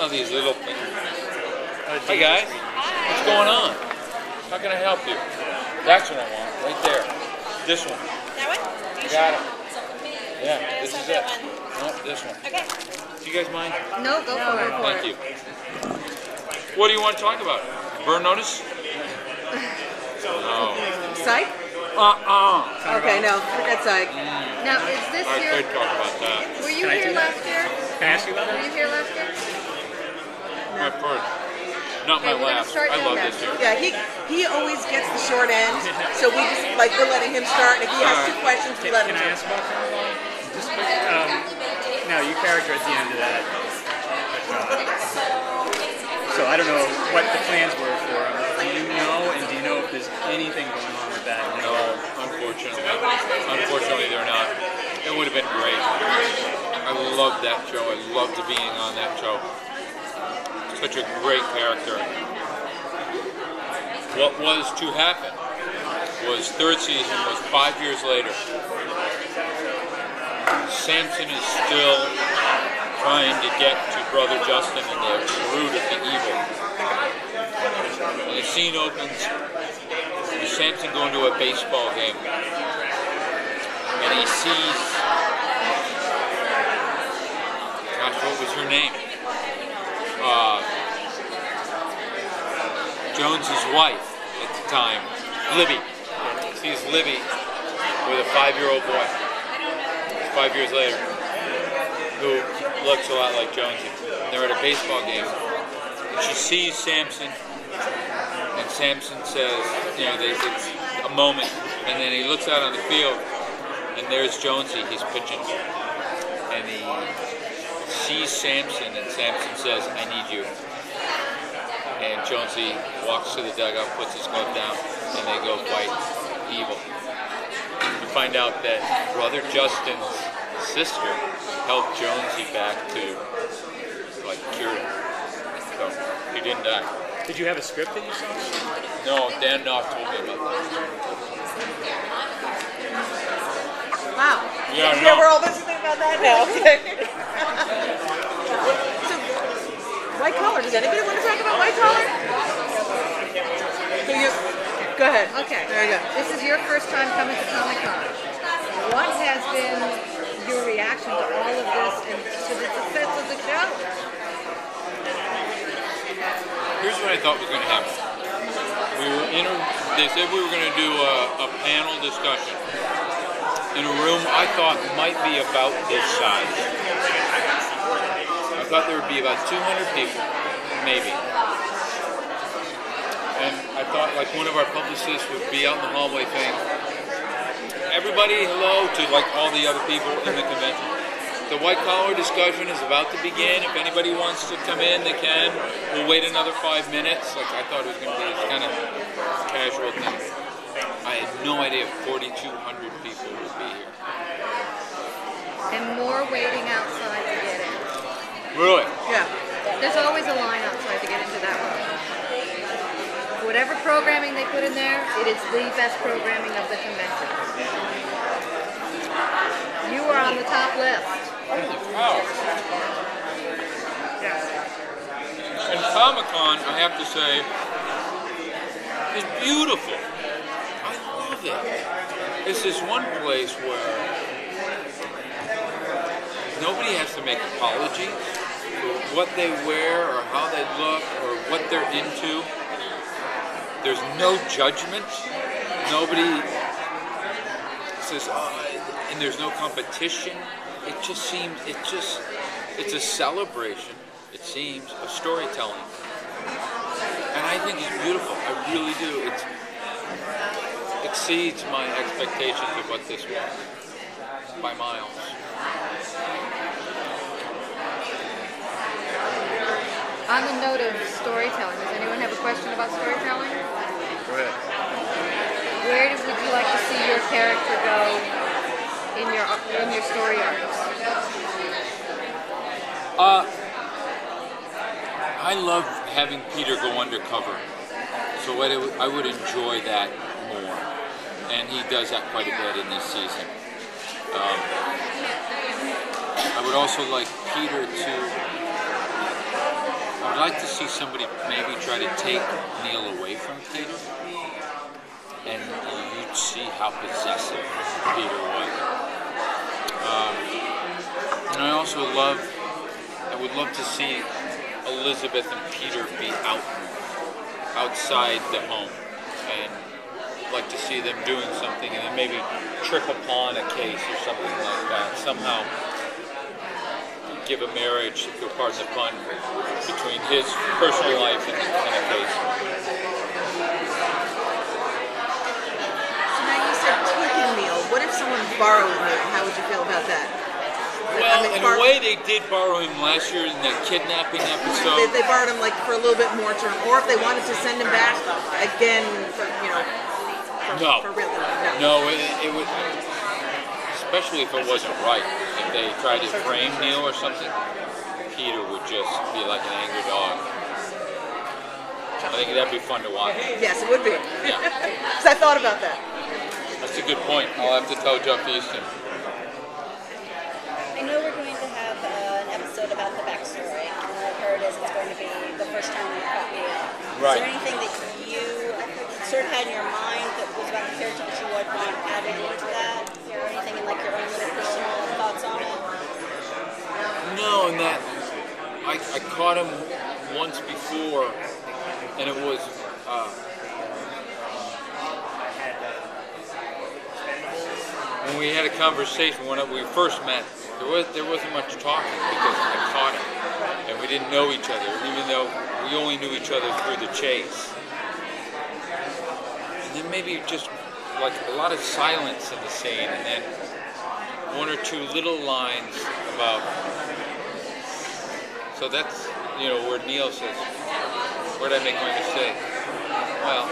know these little things. Hey guys, what's going on? How can I help you? That's what I want, right there. This one. That one? You got it. Yeah, this is it. No, this one. Okay. Do you guys mind? No, go for it. Thank you. What do you want to talk about? Burn notice? No. Psych? Okay, no, forget psych. Now, is this I your... could talk about that. Were you here last year? Can I ask you about Were that? you here last year? My first. Not my Okay, we're gonna last. start I doing love that. this year. Yeah, he always gets the short end, so we just like we're letting him start. And if he has two questions, we let him. Can I ask about Carnival? Just quick. Now, your character at the end of that. So I don't know what the plans were for him. Do you know, and do you know if there's anything going on with that? No, unfortunately. Unfortunately, they're not. It would have been great. I loved that show. I loved being on that show. Such a great character. What was to happen was third season was 5 years later. Samson is still trying to get to Brother Justin and the root of the evil. And the scene opens with Samson going to a baseball game. And he sees, gosh, what was her name? Jones's wife at the time, Libby. Sees Libby with a 5-year-old boy. 5 years later, who looks a lot like Jonesy. And they're at a baseball game, and she sees Samson, and Samson says, you know, it's a moment, and then he looks out on the field, and there's Jonesy, he's pitching, and he sees Samson, and Samson says, I need you. And Jonesy walks to the dugout, puts his glove down, and they go fight evil. You find out that Brother Justin's sister helped Jonesy back to, like, cure him. So, he didn't die. Did you have a script that you saw? No, Dan Knopf told me about that. Wow. Yeah, Yeah, we're no. all listening about that now. So, white collar. Does anybody want to talk about white collar? So you, go ahead. Okay. There you go. This is your first time coming to Comic-Con. What has been your reaction to all of this and to the success of the show? Here's what I thought was going to happen. They said we were going to do a panel discussion in a room I thought might be about this size. I thought there would be about 200 people, maybe. And I thought like one of our publicists would be out in the hallway saying, everybody hello to like all the other people in the convention. The white collar discussion is about to begin. If anybody wants to come in, they can. We'll wait another 5 minutes. Like I thought it was going to be this kind of casual thing. I had no idea 4,200 people would be here. And more waiting outside to get in. Really? Yeah. There's always a line outside to get into that room. Whatever programming they put in there, it is the best programming of the convention. You are on the top list. Wow. And Comic-Con, I have to say, is beautiful. I love it. It's this one place where nobody has to make apologies for what they wear or how they look or what they're into. There's no judgment. Nobody says, oh, and there's no competition. It just seems, it's a celebration, it seems, of storytelling. And I think it's beautiful. I really do. It exceeds my expectations of what this was by miles. On the note of storytelling, does anyone have a question about storytelling? Go ahead. Where would you like to see your character go in your story arcs? I love having Peter go undercover, so I would enjoy that more, and he does that quite a bit in this season. I would also like Peter to I'd like to see somebody maybe try to take Neil away from Peter, and you'd see how possessive Peter was. And I also I would love to see Elizabeth and Peter be outside the home, and like to see them doing something, and then maybe trick upon a case or something like that. Somehow give a marriage, if you'll pardon the pun, between his personal life and a case. So now you said taking Neil. What if someone borrowed Neil? How would you feel about that? Well, in a way, they did borrow him last year in that kidnapping episode. They borrowed him like for a little bit more term, or if they wanted to send him back again for for real. No, it would, especially if it wasn't right. If they tried to frame Neil or something, Peter would just be like an angry dog. I think that'd be fun to watch. Yes, it would be. Yeah. Because I thought about that. That's a good point. I'll have to tell Jeff Easton. I know we're going to have an episode about the backstory, and what I've heard is it's going to be the first time we caught you. Right. Is there anything that you sort of had in your mind that was about the character that you would want added into that? Or anything in like your own little personal thoughts on it? No, and that I caught him once before, and it was when we had a conversation when we first met. There wasn't much talking because I caught him, and we didn't know each other, even though we only knew each other through the chase. And then maybe just like a lot of silence in the scene, and then one or two little lines about. So that's where Neil says, "Where did I make my mistake?" Well,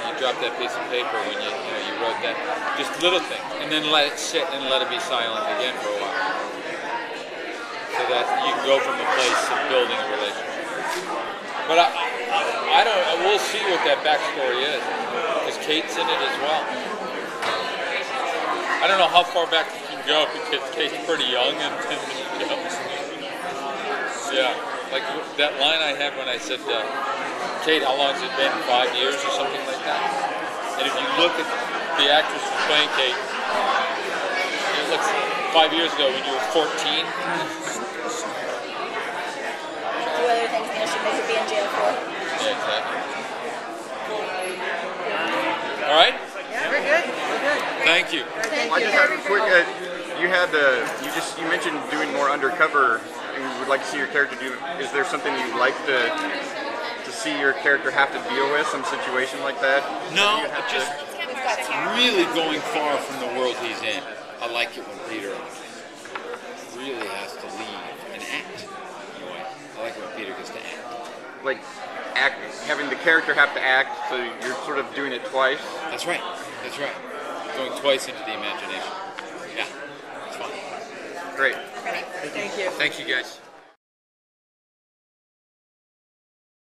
you dropped that piece of paper when you wrote that. Just little things, and then let it sit and let it be silent again for a while, so that you can go from the place of building a relationship. But I don't. We'll see what that backstory is, because Kate's in it as well. I don't know how far back you can go because Kate's pretty young, and yeah, like that line I had when I said, "Kate, how long has it been? 5 years or something like that?" And if you look at the actress who's playing Kate, it looks 5 years ago when you were 14. Two other things Neil should maybe be in jail for. Yeah, exactly. All right. Yeah, we're good. We're good. Thank you. Thank I you. just have a quick. You mentioned doing more undercover, and you would like to see your character do. Is there something you'd like to see your character have to deal with, some situation like that? No, just really going far from the world he's in. I like it when Peter really has to leave and act in a way. I like it when Peter gets to act. Like having the character have to act, so you're sort of doing it twice. That's right. That's right. Going twice into the imagination. Yeah, it's fun. Great. Thank you. Thank you, guys.